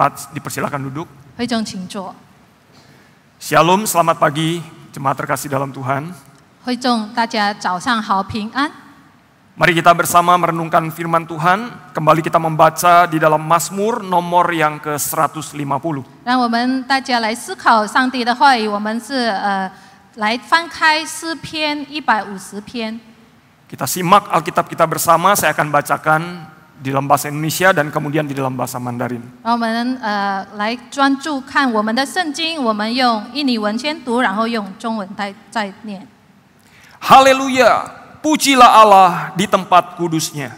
Jemaat dipersilakan duduk. 会众请坐。 Shalom, selamat pagi jemaat terkasih dalam Tuhan. 会众大家早上好，平安。 Mari kita bersama merenungkan firman Tuhan. Kembali kita membaca di dalam Mazmur nomor yang ke-150. 让我们大家来思考上帝的话语。我们是来翻开诗篇150篇。 Kita simak Alkitab kita bersama. Saya akan bacakan di dalam bahasa Indonesia dan kemudian di dalam bahasa Mandarin. 让我们来专注看我们的圣经。我们用印尼文先读，然后用中文再念。 Haleluya, pujilah Allah di tempat kudusnya.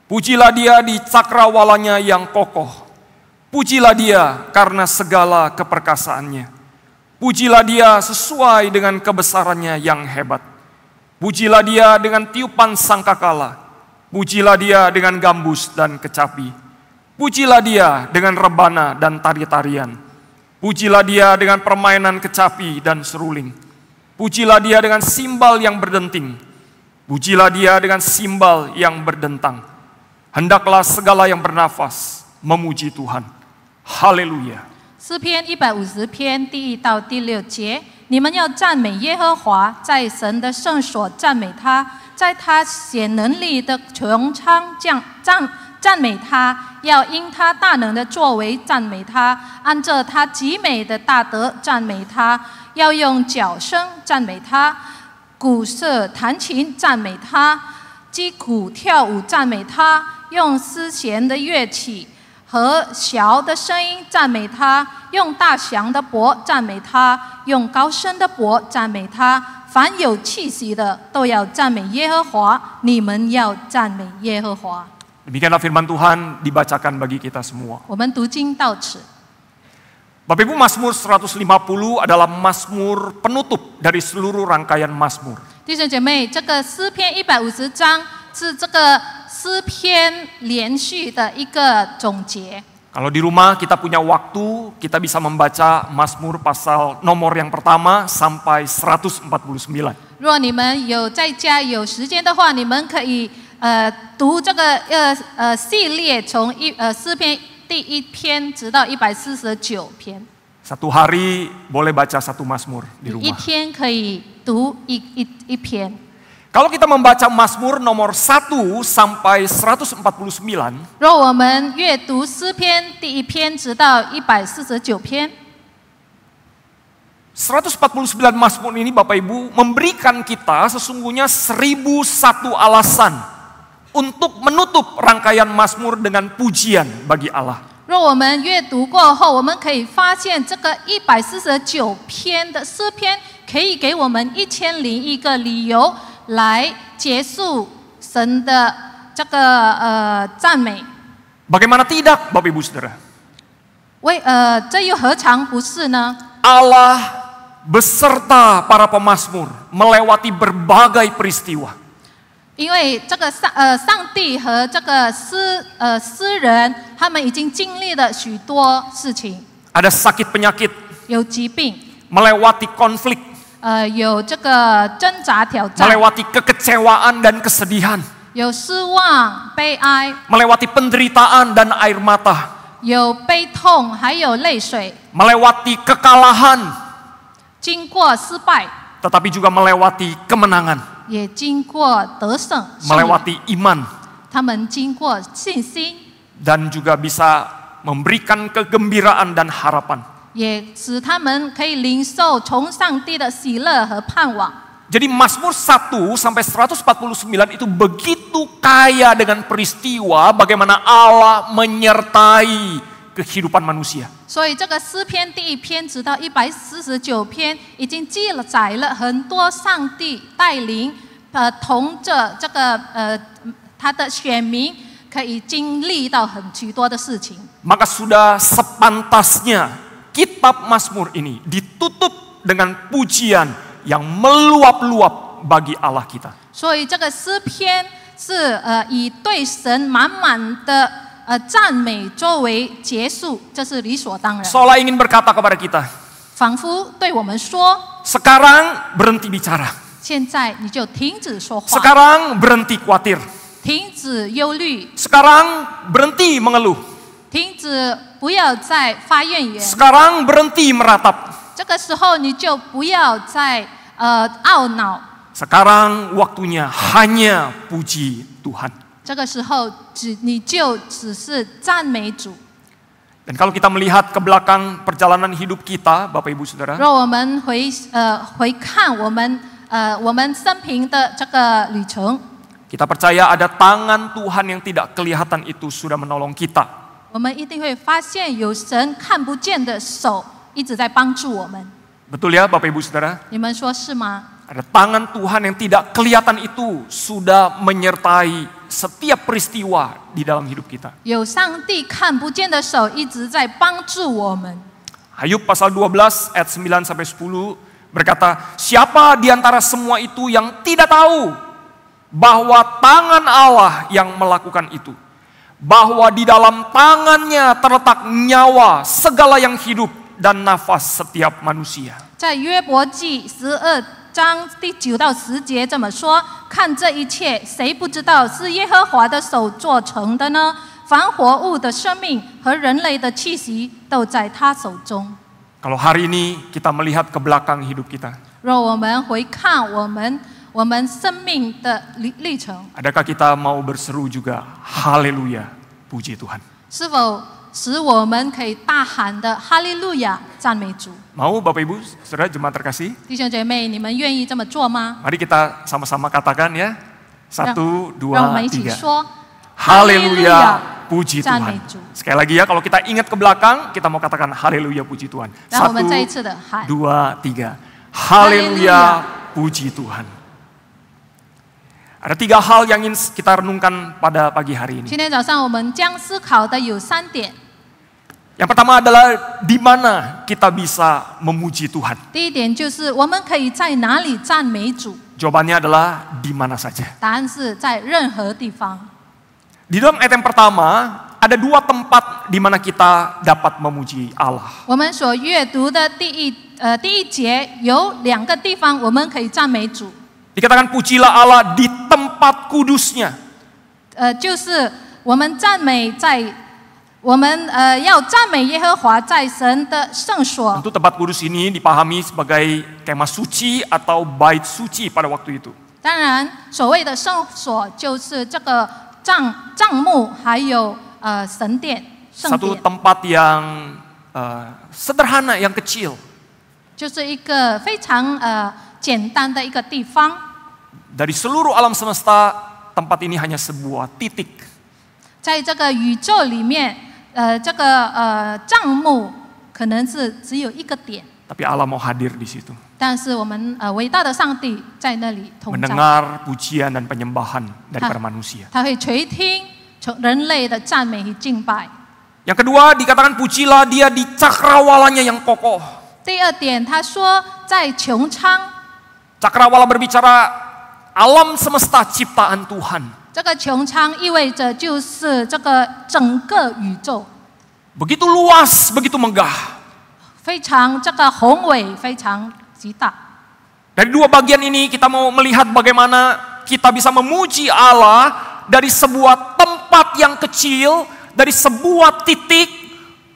Pujilah dia di cakrawalanya yang kokoh. Pujilah dia karena segala keperkasaannya. Pujilah dia sesuai dengan kebesarannya yang hebat. Pujilah dia dengan tiupan sangkakala. Pujilah dia dengan gambus dan kecapi. Pujilah dia dengan rebana dan tari-tarian. Pujilah dia dengan permainan kecapi dan seruling. Pujilah dia dengan simbal yang berdenting. Pujilah dia dengan simbal yang berdentang. Hendaklah segala yang bernafas memuji Tuhan. Haleluya. 诗篇150篇第1到第6节，你们要赞美耶和华，在神的圣所赞美他，在他显能力的穹苍赞美他，要因他大能的作为赞美他，按照他极美的大德赞美他，要用角声赞美他，鼓瑟弹琴赞美他，击鼓跳舞赞美他，用丝弦的乐器和小的声音赞美他，用大响的钹赞美他，用高声的钹赞美他。凡有气息的都要赞美耶和华，你们要赞美耶和华。 Demikianlah firman Tuhan dibacakan bagi kita semua. 我们读经到此。 Bapak Ibu, Mazmur 150 adalah Mazmur penutup dari seluruh rangkaian Mazmur. 弟兄姐妹，这个诗篇150章是这个诗篇连续的一个总结。 Kalau di rumah kita punya waktu, kita bisa membaca Mazmur pasal nomor yang pertama sampai 149. 如果你们有在家有时间的话，你们可以读这个系列，从诗篇第1篇直到149篇。 Satu hari boleh baca satu Mazmur di 一 rumah. 天可以读一篇。 Kalau kita membaca Mazmur nomor 1 sampai 149, 若我们阅读诗篇第1篇直到149篇， 149 Mazmur ini Bapak Ibu memberikan kita sesungguhnya 1001 alasan untuk menutup rangkaian Mazmur dengan pujian bagi Allah. 若我们阅读过后，我们可以发现这个149篇的诗篇可以给我们1001个理由来结束神的这个赞美。 Bagaimana tidak Bapak Ibu Saudara? 这又何尝不是呢？ Allah beserta para pemazmur melewati berbagai peristiwa. 因为这个上帝和这个诗人，他们已经经历了许多事情， Ada sakit penyakit, 有疾病， melewati konflik, 有这个挣扎挑战， melewati kekecewaan dan kesedihan, 有失望、悲哀， melewati penderitaan dan air mata, 有悲痛，还有泪水， melewati kekalahan, 经过失败， tetapi juga melewati kemenangan, 也经过得胜， melewati iman, 他们经过信心， dan juga bisa memberikan kegembiraan dan harapan. 也使他们可以领受从上帝的喜乐和盼望。 Jadi Mazmur 1 sampai 149 itu begitu kaya dengan peristiwa bagaimana Allah menyertai kehidupan manusia. 所以这个诗篇第1篇直到149篇，已经记载了很多上帝带领，同着这个他的选民可以经历到许多的事情。 Maka sudah sepantasnya kitab Mazmur ini ditutup dengan pujian yang meluap-luap bagi Allah kita. 所以这个诗篇是以对神满满的赞美作为结束，这是理所当然。 Seolah ingin berkata kepada kita, 仿佛对我们说， sekarang berhenti bicara, 现在你就停止说话， sekarang berhenti khawatir, 停止忧虑， sekarang berhenti mengeluh. 停止不不要再发怨言。 Sekarang berhenti meratap. 这个时候你就不要再懊恼。 Sekarang waktunya hanya puji Tuhan. 这个时候你就只是赞美主。 Dan kalau kita melihat ke belakang perjalanan hidup kita, Bapak Ibu Saudara, 若我们回看我们生平的这个旅程， kita percaya ada tangan Tuhan yang tidak kelihatan itu sudah menolong kita. 我们一定会发现有神看不见的手一直在帮助我们。 Betul ya Bapak Ibu Saudara? 你们说是吗？ Ada tangan Tuhan yang tidak kelihatan itu sudah menyertai setiap peristiwa di dalam hidup kita. 有上帝看不见的手一直在帮助我们。 Ayub pasal 12 ayat 9 sampai 10 berkata, siapa di antara semua itu yang tidak tahu bahwa tangan Allah yang melakukan itu, bahwa di dalam tangannya terletak nyawa segala yang hidup dan nafas setiap manusia. 在约伯记12章第9到10节这么说：看这一切，谁不知道是耶和华的手做成的呢？凡活物的生命和人类的气息都在他手中。 Kalau hari ini kita melihat ke belakang hidup kita, 若我们回看我们生命的历程， adakah kita mau berseru juga, haleluya, puji Tuhan? 是否使我们可以大喊的哈利路亚赞美主？ Mau Bapak Ibu, Saudara jemaat terkasih? 弟兄姐妹，你们愿意这么做吗？ Mari kita sama-sama katakan ya. 让 1, 让我们 2, 一起 3. 说 Haleluya, puji Tuhan. Tuhan. Sekali lagi ya, kalau kita ingat ke belakang, kita mau katakan haleluya, puji Tuhan. 让我们 1, 再一次的喊。 2, 3. Haleluya, puji Tuhan. Ada 3 hal yang ingin kita renungkan pada pagi hari ini. 今天早上我们将思考的有3点。 Yang pertama adalah di mana kita bisa memuji Tuhan. 第一点就是我们可以在哪里赞美主？ Jawabannya adalah di mana saja. 答案是在任何地方。 Di dalam ayat yang pertama, ada 2 tempat di mana kita dapat memuji Allah. 我们所阅读的第一节有2个地方我们可以赞美主， Dikatakan pujilah Allah di tempat kudusnya. 就是我们要赞美耶和华在神的圣所。 Tentu tempat kudus ini dipahami sebagai kemah suci atau bait suci pada waktu itu. 当然，所谓的圣所就是这个帐幕，还有神殿、圣 Satu 殿， tempat yang sederhana, yang kecil. 就是一个非常简单的一个地方。 Dari seluruh alam semesta, tempat ini hanya sebuah titik. 在这个宇宙里面，这个帐幕可能是只有一个点， Tapi Allah mau hadir di situ. 但是我们伟大的上帝在那里同在， Mendengar pujian dan penyembahan daripada manusia. 他会垂听从人类的赞美与敬拜。 Yang kedua dikatakan pujilah dia di cakrawalanya yang kokoh. 第二点，他说在穹苍， Cakrawala berbicara alam semesta ciptaan Tuhan. 这个穹苍意味着就是这个整个宇宙， Begitu luas, begitu megah. 非常这个宏伟，非常极大。 Dari 2 bagian ini kita mau melihat bagaimana kita bisa memuji Allah dari sebuah tempat yang kecil, dari sebuah titik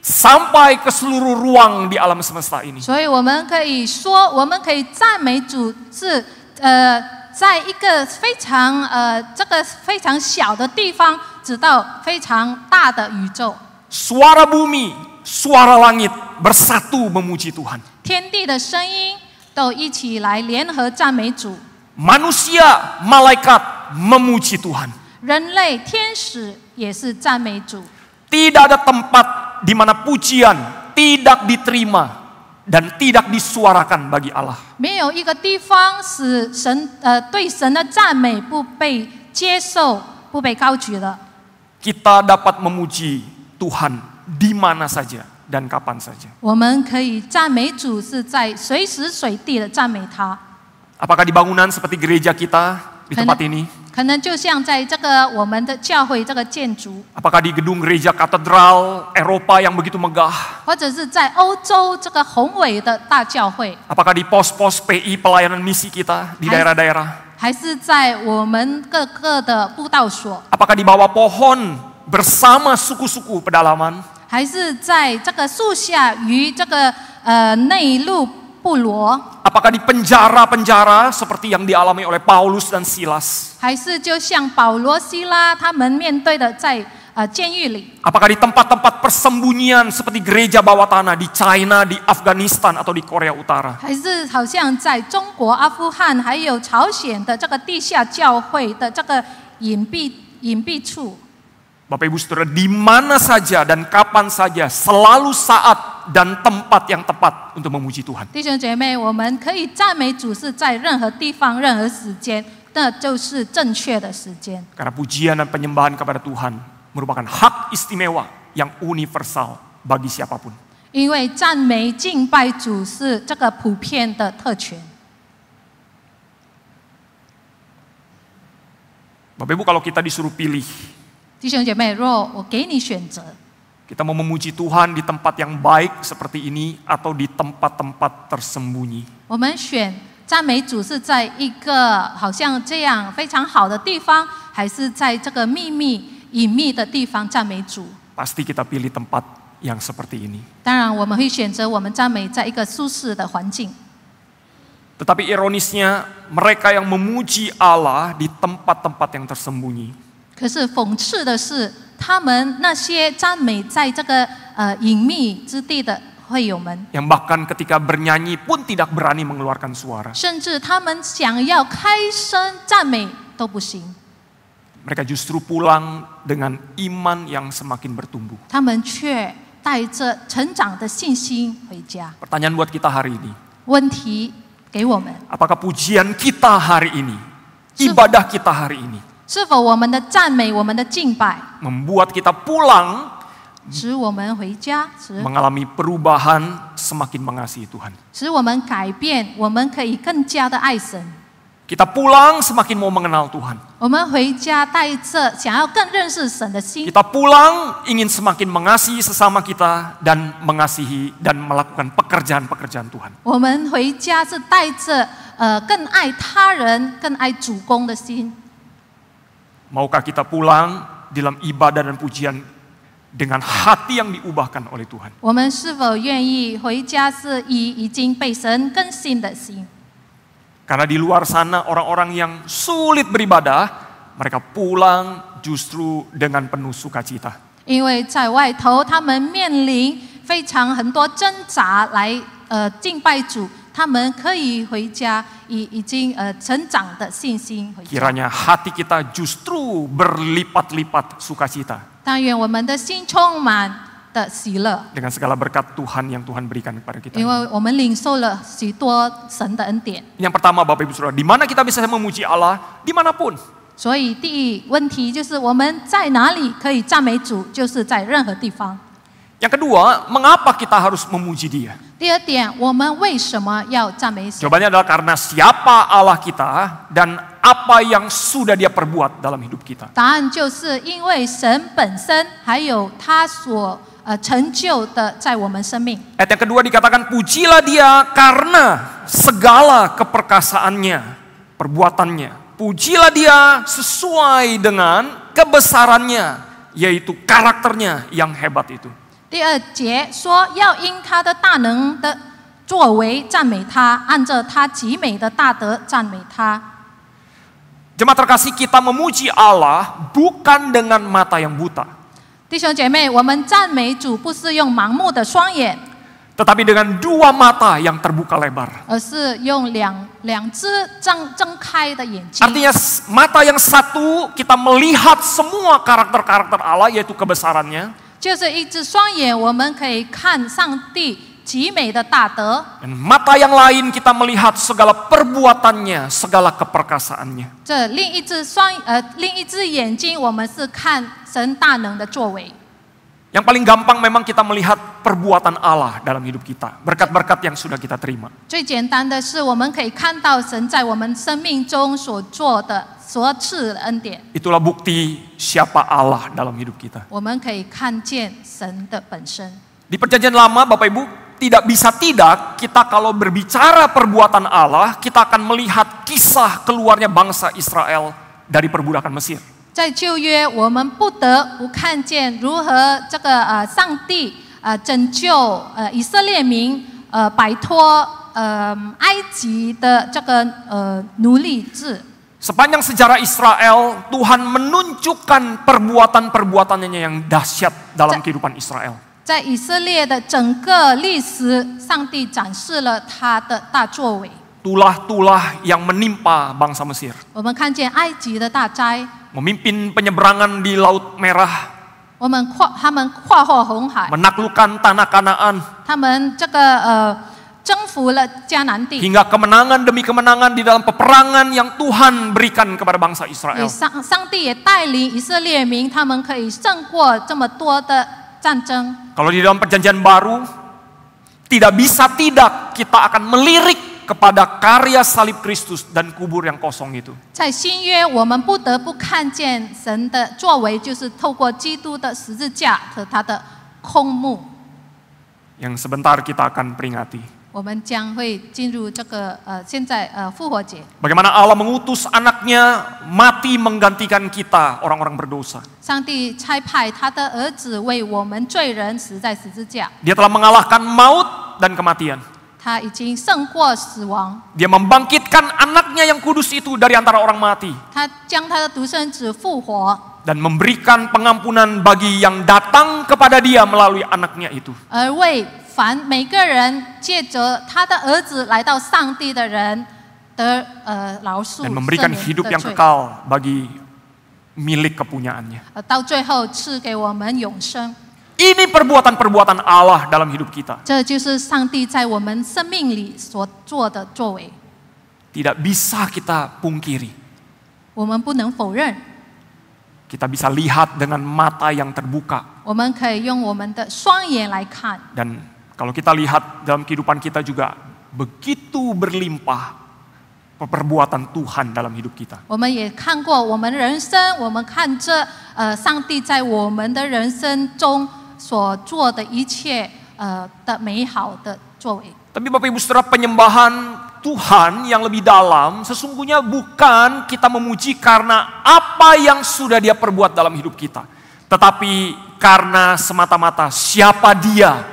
sampai ke seluruh ruang di alam semesta ini. 所以我们可以说，我们可以赞美主是在一个非常这个非常小的地方，直到非常大的宇宙。 Suara bumi, suara langit bersatu memuji Tuhan. 天地的声音都一起来联合赞美主， Manusia, malaikat memuji Tuhan. 人类、天使也是赞美主。 Tidak ada tempat di mana pujian tidak diterima dan tidak disuarakan bagi Allah. 没有一个地方使神对神的赞美不被接受、不被高举的。 Kita dapat memuji Tuhan di mana saja dan kapan saja. 我们可以赞美主，是在随时随地的赞美他。 Apakah di bangunan seperti gereja kita di tempat ini? 可能就像在这个我们的教会这个建筑， Apakah di gedung gereja katedral Eropa yang begitu megah? 或者是在欧洲这个宏伟的大教会， Apakah di pos-pos PI pelayanan misi kita di daerah-daerah? 还是在我们各个的布道所， Apakah di bawah pohon bersama suku-suku pedalaman? 还是在这个树下与这个内陆部落？ Apakah di penjara-penjara seperti yang dialami oleh Paulus dan Silas? 还是就像保罗、希拉他们面对的在监狱里？ Apakah di tempat-tempat persembunyian seperti gereja bawah tanah di China, di Afghanistan atau di Korea Utara? 还是好像在中国、阿富汗还有朝鲜的这个地下教会的这个隐蔽处？ Bapak Ibu Saudara, di mana saja dan kapan saja selalu saat dan tempat yang tepat untuk memuji Tuhan. 弟兄姐妹，我们可以赞美主是在任何地方、任何时间，那就是正确的时间。 Karena pujian dan penyembahan kepada Tuhan merupakan hak istimewa yang universal bagi siapapun. 因为赞美敬拜主是这个普遍的特权。 Bapak Ibu, kalau kita disuruh pilih, 弟兄姐妹，若我给你选择， kita mau memuji Tuhan di tempat yang baik seperti ini atau di tempat-tempat tersembunyi. 我们选赞美主是在一个好像这样非常好的地方，还是在这个秘密隐秘的地方赞美主？ Pasti kita pilih tempat yang seperti ini. 当然，我们会选择我们赞美在一个舒适的环境。 Tetapi ironisnya, mereka yang memuji Allah di tempat-tempat yang tersembunyi, 可是讽刺的是，他们那些赞美在这个隐秘之地的会友们， yang bahkan ketika bernyanyi pun tidak berani mengeluarkan suara. 甚至他们想要开声赞美都不行， Mereka justru pulang dengan iman yang semakin bertumbuh. 他们却带着成长的信心回家。 Pertanyaan buat kita hari ini, 问题给我们： apakah pujian kita hari ini, ibadah kita hari ini, 是否我们的赞美、我们的敬拜， membuat kita pulang 使我们回家， mengalami perubahan semakin mengasihi Tuhan? 使我们改变，我们可以更加的爱神。 Kita pulang semakin mau mengenal Tuhan. 我们回家带着想要更认识神的心， Kita pulang ingin semakin mengasihi sesama kita dan mengasihi dan melakukan pekerjaan-pekerjaan Tuhan. 我们回家是带着更爱他人、更爱主公的心。 Maukah kita pulang dalam ibadah dan pujian dengan hati yang diubahkan oleh Tuhan? 我们是否愿意回家是以已经被神更新的心？ Karena di luar sana orang-orang yang sulit beribadah, mereka pulang justru dengan penuh sukacita. 因为在外头，他们面临非常很多挣扎来敬拜主，他们可以回家以已经成长的信心回家。 Kiranya hati kita justru berlipat-lipat sukacita 但愿我们的心充满的喜乐， dengan segala berkat Tuhan yang Tuhan berikan kepada kita. 因为我们领受了许多神的恩典。 Yang pertama, Bapak Ibu Saudara, di mana kita bisa memuji Allah? Dimanapun. 所以第一问题就是我们在哪里可以赞美主，就是在任何地方。 Yang kedua, mengapa kita harus memuji Dia? 第二点，我们为什么要赞美神？ Jawabannya adalah karena siapa Allah kita dan apa yang sudah Dia perbuat dalam hidup kita. 答案就是因为神本身，还有他所成就的在我们生命。 Ayat yang kedua dikatakan, pujilah Dia karena segala keperkasaannya, perbuatannya. Pujilah Dia sesuai dengan kebesarannya, yaitu karakternya yang hebat itu. 第二节说，要因他的大能的作为赞美他，按照他极美的大德赞美他。 Jemaat terkasih, kita memuji Allah bukan dengan mata yang buta, 弟兄姐妹，我们赞美主不是用盲目的双眼， tetapi dengan dua mata yang terbuka lebar. 而是用两只睁开的眼睛。 Artinya mata yang satu kita melihat semua karakter-karakter Allah, yaitu kebesarannya. 就是一只双眼，我们可以看上帝极美的大德； Dan mata yang lain kita melihat segala perbuatannya, segala keperkasaannya. 这另一只眼睛，我们是看神大能的作为。 Yang paling gampang memang kita melihat perbuatan Allah dalam hidup kita, berkat-berkat yang sudah kita terima. 最简单的是，我们可以看到神在我们生命中所做的、所赐的恩典。 Itulah bukti siapa Allah dalam hidup kita. 我们可以看见神的本身。 Di perjanjian lama, Bapak Ibu, tidak bisa tidak kita kalau berbicara perbuatan Allah, kita akan melihat kisah keluarnya bangsa Israel dari perbudakan Mesir. 在旧约，我们不得不看见如何这个上帝拯救以色列民摆脱埃及的这个奴隶制。Sepanjang sejarah Israel, Tuhan menunjukkan perbuatan-perbuatannya yang dahsyat dalam kehidupan Israel. 在以色列的整个历史，上帝展示了他的大作为。Tulah-tulah yang menimpa bangsa Mesir. 我们看见埃及的大灾， Memimpin penyeberangan di Laut Merah. 他们跨过红海， Menaklukkan tanah Kanaan. 他们这个征服了迦南地。 Hingga kemenangan demi kemenangan di dalam peperangan yang Tuhan berikan kepada bangsa Israel. 上帝也带领以色列民，他们可以胜过这么多的战争。 Kalau di dalam perjanjian baru, tidak bisa tidak kita akan melirik kepada karya salib Kristus dan kubur yang kosong itu. 在新约，我们不得不看见神的作为，就是透过基督的十字架和他的空墓。 Yang sebentar kita akan peringati. 我们将会进入这个现在复活节。 Bagaimana Allah mengutus anaknya mati menggantikan kita orang-orang berdosa. 上帝差派他的儿子为我们罪人死在十字架。 Dia telah mengalahkan maut dan kematian. 他已经胜过死亡。 Dia membangkitkan anaknya yang kudus itu dari antara orang mati. 他将他的独生子复活。 Dan memberikan pengampunan bagi yang datang kepada dia melalui anaknya itu. 而为凡每个人借着他的儿子来到上帝的人得饶恕 Dan memberikan 赦免 hidup 的 yang 罪， kekal bagi milik kepunyaannya. 到最后赐给我们永生。 Ini perbuatan-perbuatan Allah dalam hidup kita. 这就是上帝在我们生命里所做的作为， Tidak bisa kita pungkiri. 我们不能否认。 Kita bisa lihat dengan mata yang terbuka. 我们可以用我们的双眼来看。 Dan kalau kita lihat dalam kehidupan kita juga begitu berlimpah perbuatan Tuhan dalam hidup kita. 我们也看过我们人生，我们看着上帝在我们的人生中所做的一切的美好的作为。 Tapi Bapak Ibu Saudara, penyembahan Tuhan yang lebih dalam sesungguhnya bukan kita memuji karena apa yang sudah Dia perbuat dalam hidup kita, tetapi karena semata-mata siapa Dia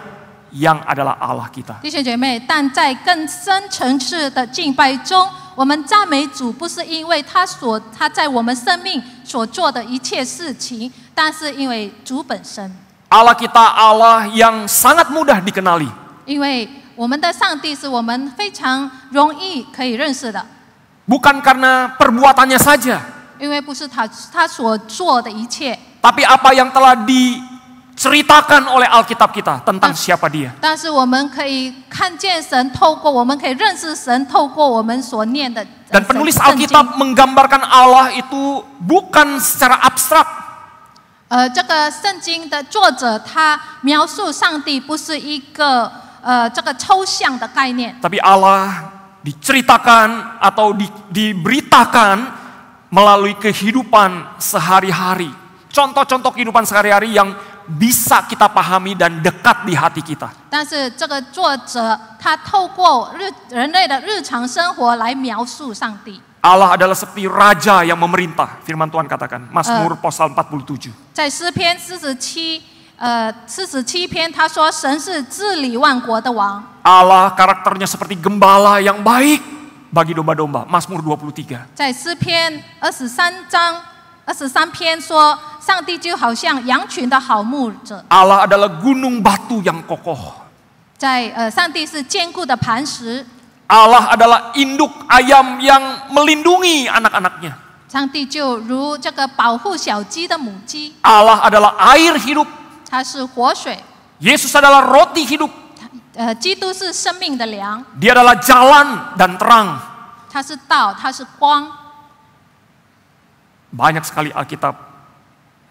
yang adalah Allah kita. 弟兄姐妹，但在更深层次的敬拜中，我们赞美主，不是因为他在我们生命所做的一切事情，但是因为主本身。 Allah kita Allah yang sangat mudah dikenali. 因为我们的上帝是我们非常容易可以认识的， Bukan karena perbuatannya saja, 因为不是他所做的一切， tapi apa yang telah diceritakan oleh Alkitab kita tentang siapa Dia. 但是我们可以看见神，我们可以认识神，透过我们所念的 Dan penulis 圣经。 Alkitab menggambarkan Allah itu bukan secara abstrak. 这个圣经的作者他描述上帝不是一个这个抽象的概念， Tapi Allah diceritakan atau diberitakan melalui kehidupan sehari-hari. Contoh-contoh kehidupan sehari-hari yang bisa kita pahami dan dekat di hati kita. 但是这个作者他透过人类的日常生活来描述上帝。 Allah adalah seperti raja yang memerintah. Firman Tuhan katakan, Mazmur pasal 47. 在诗篇47篇，他说神是治理万国的王。 Allah karakternya seperti gembala yang baik bagi domba-domba. Mazmur 23. 在诗篇23篇说，上帝就好像羊群的好牧者。 Allah adalah gunung batu yang kokoh. 上帝是坚固的磐石。 Allah adalah induk ayam yang melindungi anak-anaknya. 上帝就如这个保护小鸡的母鸡， Allah adalah air hidup. 它是活水。 Yesus adalah roti hidup. 基督是生命的粮， Dia adalah jalan dan terang. 它是道，它是光。 Banyak sekali Alkitab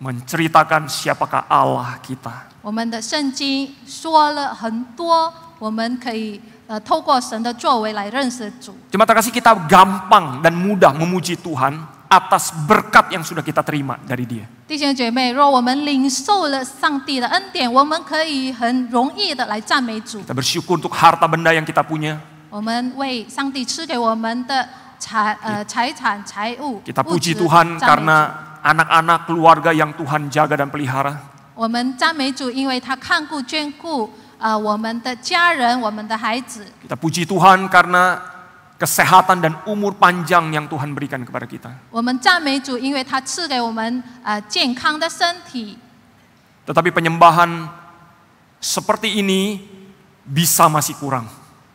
menceritakan siapakah Allah kita. 我们的圣经说了很多，我们可以透过神的作为来认识主。 Cuma terkasih kita gampang dan mudah memuji Tuhan atas berkat yang sudah kita terima dari Dia. 弟兄姐妹，若我们领受了上帝的恩典，我们可以很容易的来赞美主。 Kita bersyukur untuk harta benda yang kita punya. 我们为上帝赐给我们的财产、财物， Kita 物 puji 质 Tuhan 赞美主 karena anak-anak keluarga yang Tuhan jaga dan pelihara. 我们赞美主，因为他看顾眷顾我们的家人，我们的孩子。 Kita puji Tuhan karena kesehatan dan umur panjang yang Tuhan berikan kepada kita. 我们赞美主，因为他赐给我们健康的身体。 Tetapi penyembahan seperti ini bisa masih kurang.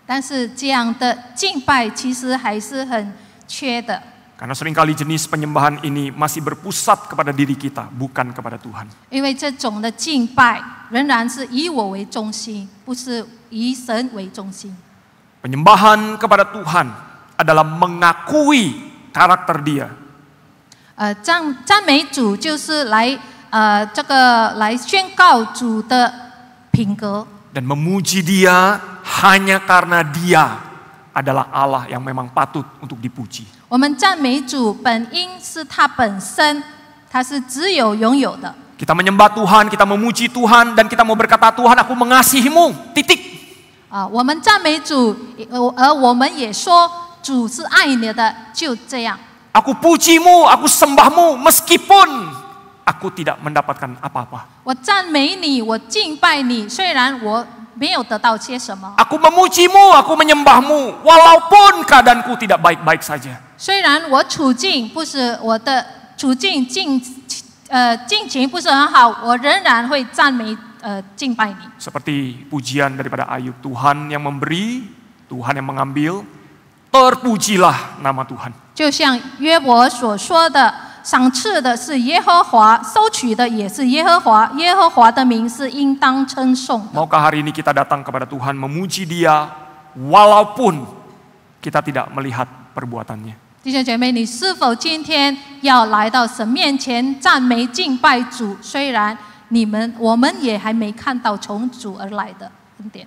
但是这样的敬拜其实还是很缺的， Karena seringkali jenis penyembahan ini masih berpusat kepada diri kita, bukan kepada Tuhan. 因为这种的敬拜仍然是以我为中心，不是以神为中心。 Penyembahan kepada Tuhan adalah mengakui karakter Dia. 赞美主就是来来宣告主的品格， Dan memuji Dia hanya karena Dia adalah Allah yang memang patut untuk dipuji. 我们赞美主本因是他本身，他是只有拥有的。 Kita menyembah Tuhan, kita memuji Tuhan, dan kita mau berkata, Tuhan aku mengasihimu, titik. 我们赞美主，而我们也说主是爱你的，就这样。 Aku pujimu, aku sembahmu, meskipun aku tidak mendapatkan apa-apa. 我赞美你，我敬拜你，虽然我没有得到些什么。 Aku memujimu, aku menyembahmu, walaupun keadaanku tidak baik-baik saja. 虽然我处境不是我的处境境情不是很好，我仍然会赞美敬拜你。 Seperti pujian daripada Ayub, Tuhan yang memberi, Tuhan yang mengambil, terpujilah nama Tuhan. 就像约伯所说的，赏赐的是耶和华，收取的也是耶和华，耶和华的名是应当称颂。 Maukah hari ini kita datang kepada Tuhan memuji Dia, walaupun kita tidak melihat perbuatannya? 弟兄姐妹，你是否今天要来到神面前赞美敬拜主？虽然我们也还没看到从主而来的恩典。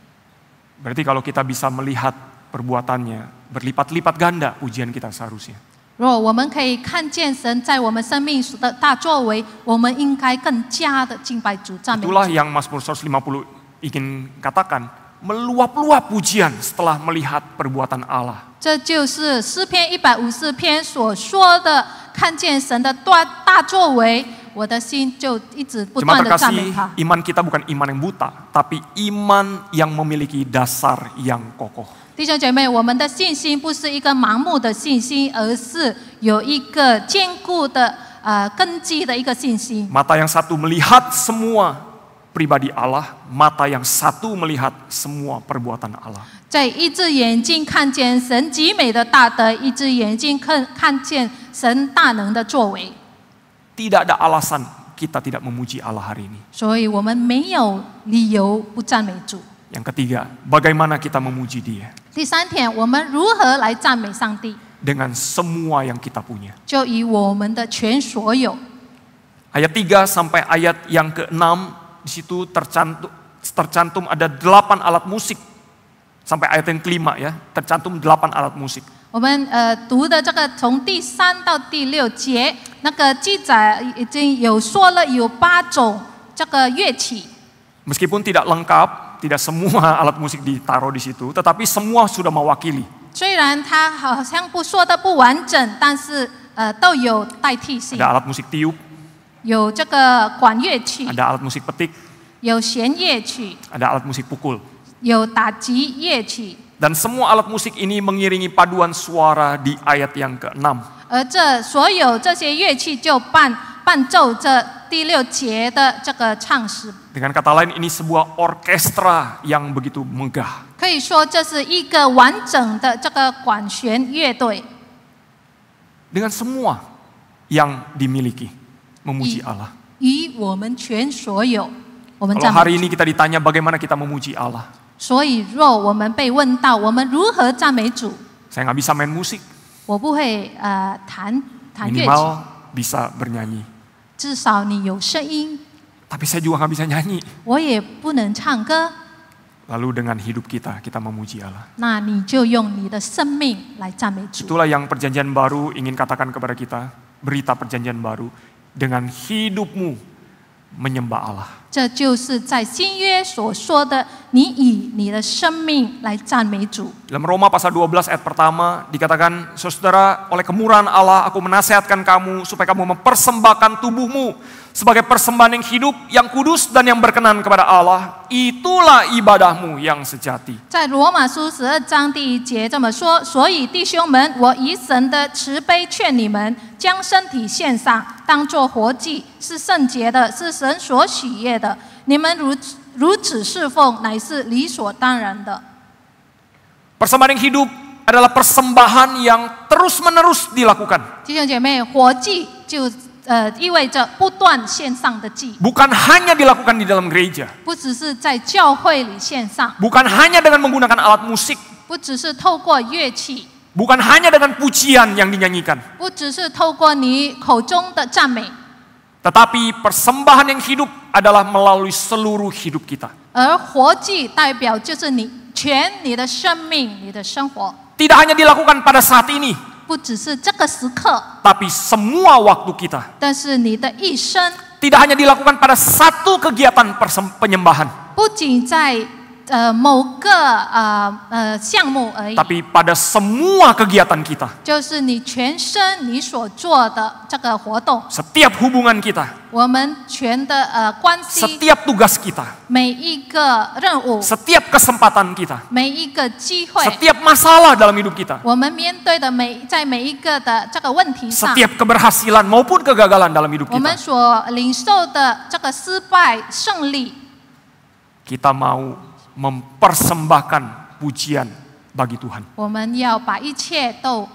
Berarti kalau kita bisa melihat perbuatannya, berlipat-lipat ganda pujian kita seharusnya. 如果我们可以看见神在我们生命的大作为，我们应该更加的敬拜主、赞美主。 Itulah yang Mazmur 150 ingin katakan, meluap-luap pujian setelah melihat perbuatan Allah. 这就是诗篇150篇所说的，看见神的大作为，我的心就一直不 Cuma 断的赞美 terkasih 他。 iman kita bukan iman yang buta, tapi iman yang memiliki dasar yang kokoh. 弟兄姐妹，我们的信心不是一个盲目的信心，而是有一个坚固的根基的一个信心。 Mata yang satu melihat semua pribadi Allah, mata yang satu melihat semua perbuatan Allah. 在一只眼睛看见神极美的大德，一只眼睛看见神大能的作为。 Tidak ada alasan kita tidak memuji Allah hari ini. 所以我们没有理由不赞美主。 Yang ketiga, bagaimana kita memuji Dia? 第三点，我们如何来赞美上帝？ Dengan semua yang kita punya. 就以我们的全所有。 Ayat 3 sampai ayat yang ke-6, di situ tercantum ada 8 alat musik. Sampai ayat yang ke-5 ya, tercantum 8 alat musik. 我们读的这个从第3到第6节，那个记载已经有说了有8种这个乐器。 Meskipun tidak lengkap, tidak semua alat musik ditaruh di situ, tetapi semua sudah mewakili. 虽然它好像说的不完整，但是都有代替性。 Ada alat musik tiup, 有这个管乐器， ada alat musik petik, 有弦乐器， ada alat musik pukul. 有打击乐器。 Dan semua alat musik ini mengiringi paduan suara di ayat yang ke-6. 而所有这些乐器就伴奏这第6节的这个唱诗。 Dengan kata lain, ini sebuah orkestra yang begitu megah. 可以说这是一个完整的这个管弦乐队， Dengan semua yang dimiliki, memuji Allah. 以我们全所有，我们 Kalau 赞 hari 美 ini 主。 kita ditanya bagaimana kita memuji Allah, 所以，若我们被问到我们如何赞美主， saya nggak bisa main musik, 我不会弹乐器， minimal bisa bernyanyi. 至少你有声音， Tapi saya juga nggak bisa nyanyi. 我也不能唱歌。 Lalu dengan hidup kita memuji Allah. 那你就用你的生命来赞美主。 Itulah yang perjanjian baru ingin katakan kepada kita, berita perjanjian baru, dengan hidupmu menyembah Allah. 这就是在新约所说的，你以你的生命来赞美主。 Dalam Roma pasal 12 ayat pertama dikatakan, saudara, oleh kemurahan Allah aku menasihatkan kamu supaya kamu mempersembahkan tubuhmu sebagai persembahan yang hidup, yang kudus dan yang berkenan kepada Allah. Itulah ibadahmu yang sejati. 在罗马书12章第1节这么说，所以弟兄们，我以神的慈悲劝你们，将身体献上，当作活祭，是圣洁的，是神所喜悦的。你们如此侍奉，乃是理所当然的。 Persembahan yang hidup adalah persembahan yang terus-menerus dilakukan. 弟兄姐妹，活祭就意味着不断献上的祭， Bukan hanya dilakukan di dalam gereja. 不只是在教会里献上， Bukan hanya dengan menggunakan alat musik. 不只是透过乐器， Bukan hanya dengan pujian yang dinyanyikan. 不只是透过你口中的赞美， Tetapi persembahan yang hidup adalah melalui seluruh hidup kita. 而活祭代表就是你的生命、你的生活， Tidak hanya dilakukan pada saat ini, 不只是这个时刻， tapi semua waktu kita. 但是你的一生， Tidak hanya dilakukan pada satu kegiatan penyembahan, 不仅在某个项目而已， tapi pada semua kegiatan kita. 就是你全身你所做的这个活动， Setiap hubungan kita, 我们全的关系， setiap tugas kita, 每一个任务， setiap kesempatan kita, 每一个机会， setiap masalah dalam hidup kita, 我们面对的在每一个的这个问题上， setiap keberhasilan maupun kegagalan dalam hidup 我们 kita, 所领受的这个失败、胜利， kita mau mempersembahkan pujian bagi Tuhan. 我们要把一切都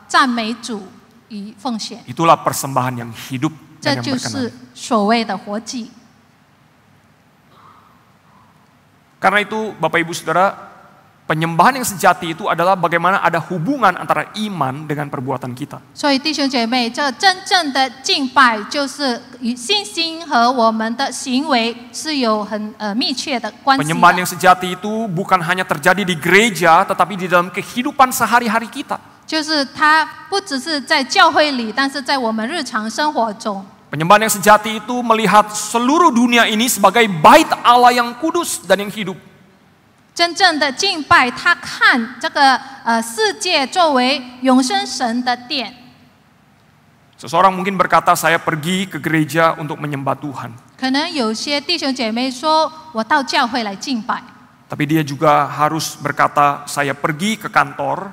赞美主与奉献， Itulah persembahan yang hidup 这 dan yang 就 berkenan. 是所谓的活祭。 Karena itu Bapak Ibu Saudara, penyembahan yang sejati itu adalah bagaimana ada hubungan antara iman dengan perbuatan kita. 所以弟兄姐妹，这真正的敬拜就是与信心和我们的行为是有很密切的关系 Penyembahan 的。 yang sejati itu bukan hanya terjadi di gereja, tetapi di dalam kehidupan sehari-hari kita. 就是它不只是在教会里，但是在我们日常生活中。 Penyembahan yang sejati itu melihat seluruh dunia ini sebagai bait Allah yang kudus dan yang hidup. 真正的敬拜，他看这个世界作为永生神的殿。 Seseorang mungkin berkata, saya pergi ke gereja untuk menyembah Tuhan. 可能有些弟兄姐妹说，我到教会来敬拜， Tapi dia juga harus berkata, saya pergi ke kantor,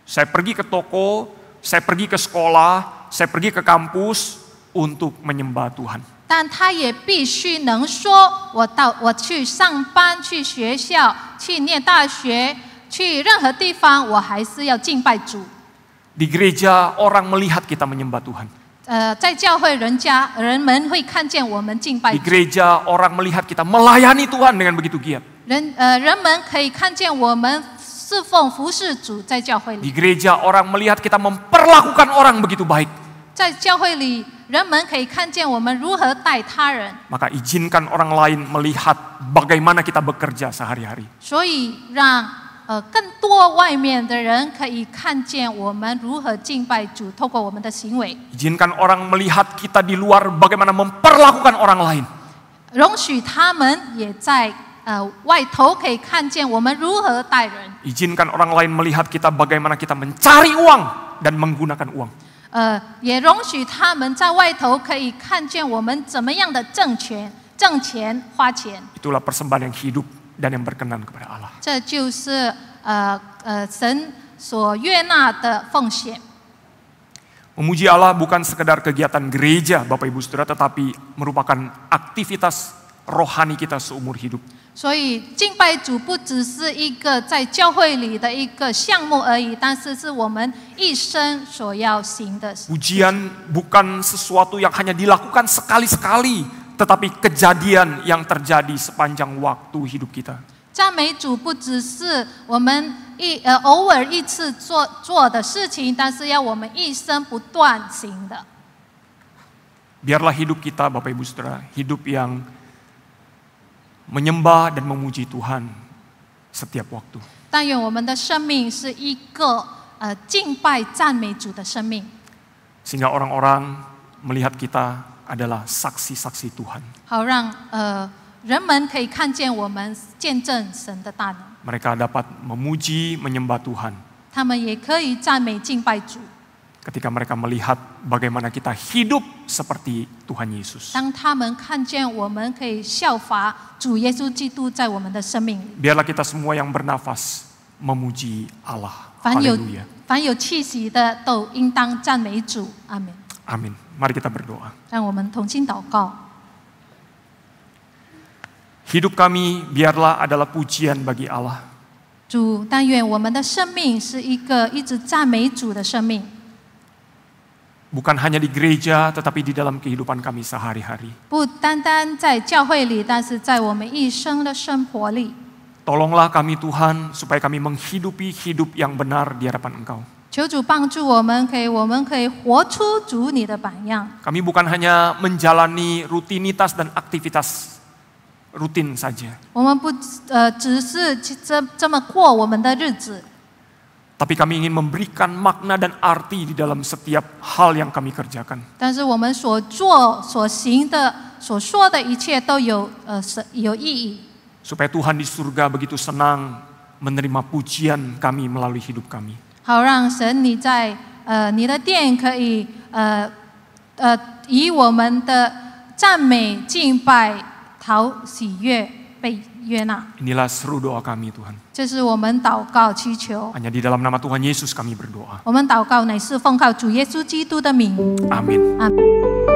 saya pergi ke toko, saya pergi ke sekolah, saya pergi ke kampus untuk menyembah Tuhan. 但他也必须能说，我去上班、去学校、去念大学、去任何地方，我还是要敬拜主。 Di gereja orang melihat kita menyembah Tuhan. 在教会人们会看见我们敬拜 Di 主， gereja orang melihat kita melayani Tuhan dengan begitu giat. 人们可以看见我们侍奉服侍主，在教会 Di 里， gereja orang melihat kita memperlakukan orang begitu baik. 在教会里，人们可以看见我们如何待他人， Maka izinkan orang lain melihat bagaimana kita bekerja sehari-hari. 所以让更多外面的人可以看见我们如何敬拜主，透过我们的行为。 Izinkan orang melihat kita di luar bagaimana memperlakukan orang lain. 容许他们也在外头可以看见我们如何待人。 Izinkan orang lain melihat kita bagaimana kita mencari uang dan menggunakan uang. 也容许他们在外头可以看见我们怎么样的挣钱、花钱。 Itulah persembahan yang hidup dan yang berkenan kepada Allah. 这就是神所悦纳的奉献。 Memuji Allah bukan sekedar kegiatan gereja, Bapak Ibu Saudara, tetapi merupakan aktivitas rohani kita seumur hidup. 所以敬拜主不只是一个在教会里的一个项目而已，但是是我们一生所要行的。 Pujian bukan sesuatu yang hanya dilakukan sekali-sekali, tetapi kejadian yang terjadi sepanjang waktu hidup kita. 赞美主不只是我们偶尔一次做的事情，但是要我们一生不断行的。 Biarlah hidup kita, Bapak Ibu Saudara, hidup yang menyembah dan memuji Tuhan setiap waktu. 但愿我们的生命是一个敬拜赞美主的生命， Sehingga orang-orang melihat kita adalah saksi-saksi Tuhan. 好让人们可以看见我们见证神的大能， Mereka dapat memuji, menyembah Tuhan 他们也可以赞美敬拜主。 ketika mereka melihat bagaimana kita hidup seperti Tuhan Yesus. 当他们看见我们可以效法主耶稣基督在我们的生命里， Biarlah kita semua yang bernafas memuji Allah. 凡有气息的都应当赞美主。阿门。 Amin. Mari kita berdoa. 让我们同心祷告。 Hidup kami biarlah adalah pujian bagi Allah. 主，但愿我们的生命是一个一直赞美主的生命， Bukan hanya di gereja, tetapi di dalam kehidupan kami sehari-hari. 不单单在教会里，但是在我们一生的生活里。 Tolonglah kami Tuhan, supaya kami menghidupi hidup yang benar di hadapan Engkau. 求主帮助我们可以活出主你的榜样。 Kami bukan hanya menjalani rutinitas dan aktivitas rutin saja. 我们不只是这么过我们的日子， Tapi kami ingin memberikan makna dan arti di dalam setiap hal yang kami kerjakan. 但是我们所做、所行的、所说的一切都有意义。 Supaya Tuhan di surga begitu senang menerima pujian kami melalui hidup kami. 好让神你在你的殿可以以我们的赞美敬拜讨喜悦被悦纳。 Inilah seru doa kami Tuhan. 这是我们祷告祈求， Hanya di dalam nama Tuhan Yesus kami berdoa. 我们祷告乃是奉靠主耶稣基督的名。 Amin. 阿门。